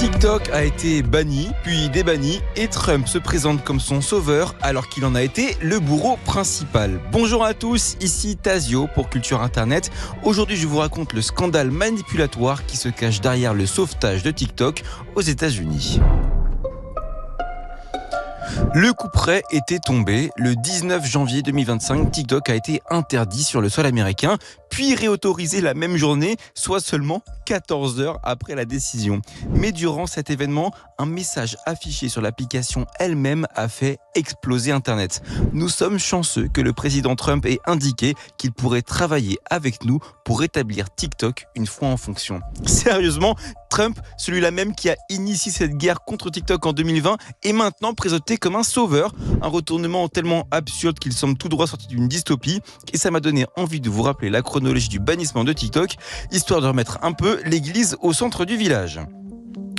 TikTok a été banni, puis débanni, et Trump se présente comme son sauveur alors qu'il en a été le bourreau principal. Bonjour à tous, ici Tazio pour Culture Internet. Aujourd'hui, je vous raconte le scandale manipulatoire qui se cache derrière le sauvetage de TikTok aux États-Unis. Le couperet était tombé. Le 19 janvier 2025, TikTok a été interdit sur le sol américain, puis réautorisé la même journée, soit seulement 14 heures après la décision. Mais durant cet événement, un message affiché sur l'application elle-même a fait exploser Internet. Nous sommes chanceux que le président Trump ait indiqué qu'il pourrait travailler avec nous pour rétablir TikTok une fois en fonction. Sérieusement, Trump, celui-là même qui a initié cette guerre contre TikTok en 2020, est maintenant présenté comme un sauveur. Un retournement tellement absurde qu'il semble tout droit sorti d'une dystopie. Et ça m'a donné envie de vous rappeler la chronologie du bannissement de TikTok, histoire de remettre un peu l'église au centre du village.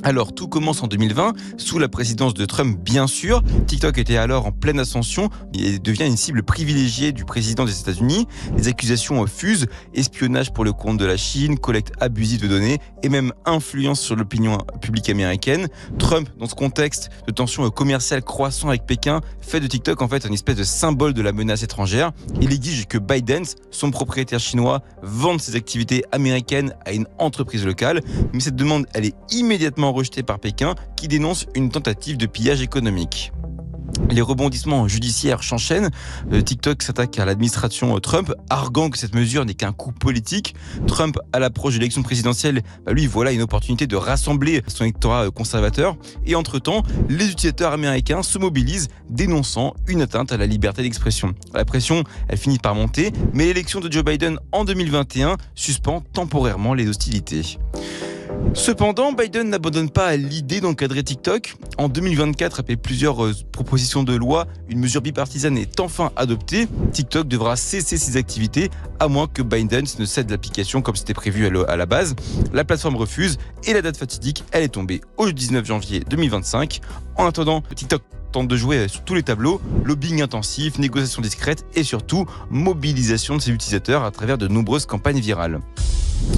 Alors, tout commence en 2020, sous la présidence de Trump, bien sûr. TikTok était alors en pleine ascension et devient une cible privilégiée du président des États-Unis. Les accusations fusent, espionnage pour le compte de la Chine, collecte abusive de données et même influence sur l'opinion publique américaine. Trump, dans ce contexte de tensions commerciales croissant avec Pékin, fait de TikTok en fait une espèce de symbole de la menace étrangère. Il exige que ByteDance, son propriétaire chinois, vende ses activités américaines à une entreprise locale. Mais cette demande, elle est immédiatement rejeté par Pékin qui dénonce une tentative de pillage économique. Les rebondissements judiciaires s'enchaînent. TikTok s'attaque à l'administration Trump, arguant que cette mesure n'est qu'un coup politique. Trump, à l'approche de l'élection présidentielle, lui voilà une opportunité de rassembler son électorat conservateur. Et entre-temps, les utilisateurs américains se mobilisent, dénonçant une atteinte à la liberté d'expression. La pression, elle finit par monter, mais l'élection de Joe Biden en 2021 suspend temporairement les hostilités. Cependant, Biden n'abandonne pas l'idée d'encadrer TikTok. En 2024, après plusieurs propositions de loi, une mesure bipartisane est enfin adoptée. TikTok devra cesser ses activités, à moins que Biden ne cède l'application comme c'était prévu à la base. La plateforme refuse et la date fatidique, elle est tombée au 19 janvier 2025. En attendant, TikTok tente de jouer sur tous les tableaux, lobbying intensif, négociations discrètes et surtout mobilisation de ses utilisateurs à travers de nombreuses campagnes virales.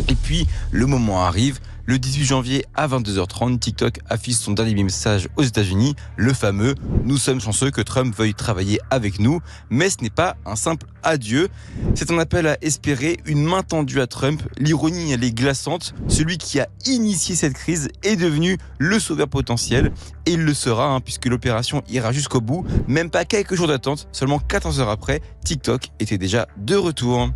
Et puis, le moment arrive. Le 18 janvier à 22h30, TikTok affiche son dernier message aux États-Unis, le fameux « Nous sommes chanceux que Trump veuille travailler avec nous ». Mais ce n'est pas un simple adieu. C'est un appel à espérer, une main tendue à Trump. L'ironie, elle est glaçante. Celui qui a initié cette crise est devenu le sauveur potentiel. Et il le sera, puisque l'opération ira jusqu'au bout. Même pas quelques jours d'attente, seulement 14 heures après, TikTok était déjà de retour.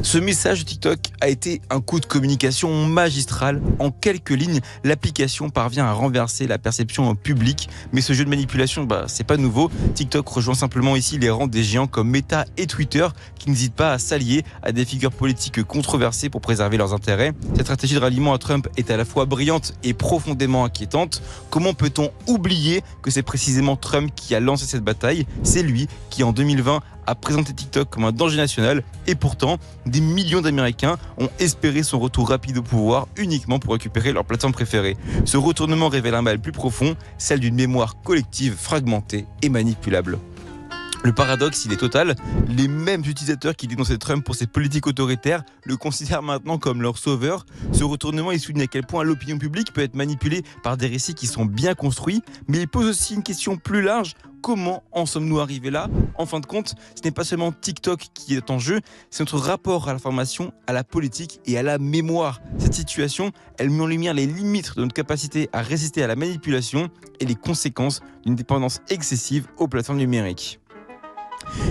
Ce message de TikTok a été un coup de communication magistral. En quelques lignes, l'application parvient à renverser la perception publique. Mais ce jeu de manipulation, c'est pas nouveau. TikTok rejoint simplement ici les rangs des géants comme Meta et Twitter qui n'hésitent pas à s'allier à des figures politiques controversées pour préserver leurs intérêts. Cette stratégie de ralliement à Trump est à la fois brillante et profondément inquiétante. Comment peut-on oublier que c'est précisément Trump qui a lancé cette bataille ? C'est lui qui, en 2020, a présenté TikTok comme un danger national et pourtant, des millions d'Américains ont espéré son retour rapide au pouvoir uniquement pour récupérer leur plateforme préférée. Ce retournement révèle un mal plus profond, celle d'une mémoire collective fragmentée et manipulable. Le paradoxe, il est total. Les mêmes utilisateurs qui dénonçaient Trump pour ses politiques autoritaires le considèrent maintenant comme leur sauveur. Ce retournement, il souligne à quel point l'opinion publique peut être manipulée par des récits qui sont bien construits, mais il pose aussi une question plus large. Comment en sommes-nous arrivés là ? En fin de compte, ce n'est pas seulement TikTok qui est en jeu, c'est notre rapport à l'information, à la politique et à la mémoire. Cette situation, elle met en lumière les limites de notre capacité à résister à la manipulation et les conséquences d'une dépendance excessive aux plateformes numériques.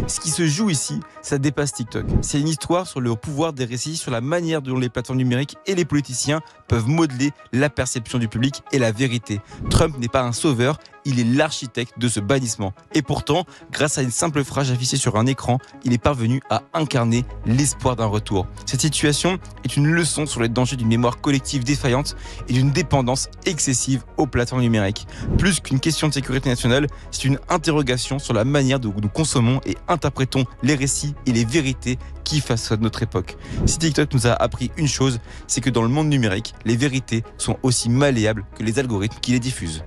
Ce qui se joue ici, ça dépasse TikTok. C'est une histoire sur le pouvoir des récits, sur la manière dont les plateformes numériques et les politiciens peuvent modeler la perception du public et la vérité. Trump n'est pas un sauveur, il est l'architecte de ce bannissement. Et pourtant, grâce à une simple phrase affichée sur un écran, il est parvenu à incarner l'espoir d'un retour. Cette situation est une leçon sur les dangers d'une mémoire collective défaillante et d'une dépendance excessive aux plateformes numériques. Plus qu'une question de sécurité nationale, c'est une interrogation sur la manière dont nous consommons et interprétons les récits et les vérités qui façonnent notre époque. Si TikTok nous a appris une chose, c'est que dans le monde numérique, les vérités sont aussi malléables que les algorithmes qui les diffusent.